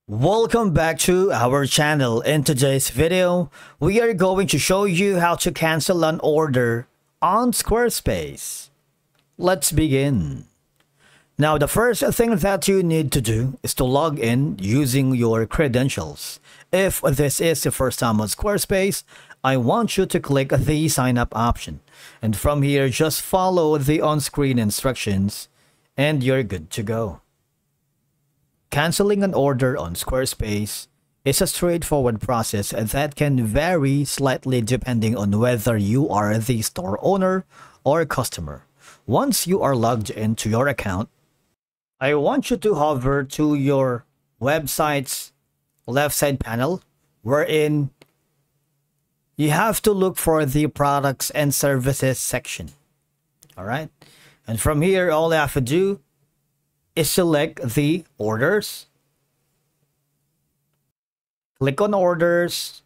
Welcome back to our channel. In today's video, we are going to show you how to cancel an order on Squarespace. Let's begin. Now, the first thing that you need to do is to log in using your credentials. If this is the first time on Squarespace, I want you to click the sign up option. And from here, just follow the on-screen instructions and you're good to go. Canceling an order on Squarespace is a straightforward process that can vary slightly depending on whether you are the store owner or customer. Once you are logged into your account, I want you to hover to your website's left side panel, wherein you have to look for the products and services section. Alright? And from here, all you have to do is select the orders. Click on orders.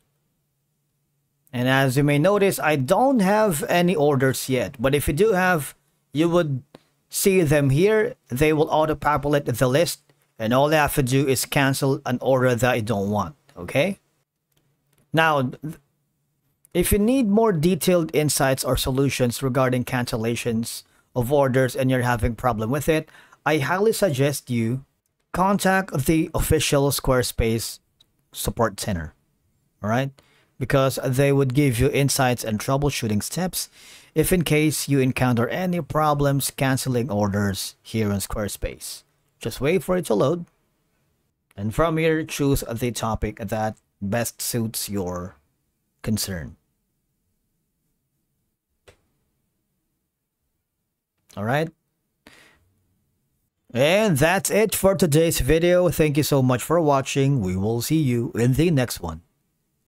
And as you may notice, I don't have any orders yet. But if you do have, you would see them here. They will auto-populate the list. And all you have to do is cancel an order that you don't want. Okay? Now, if you need more detailed insights or solutions regarding cancellations of orders and you're having problem with it, I highly suggest you contact the official Squarespace support center. Alright? Because they would give you insights and troubleshooting steps if in case you encounter any problems canceling orders here on Squarespace. Just wait for it to load. And from here, choose the topic that best suits your concern. Alright? And that's it for today's video. Thank you so much for watching. We will see you in the next one.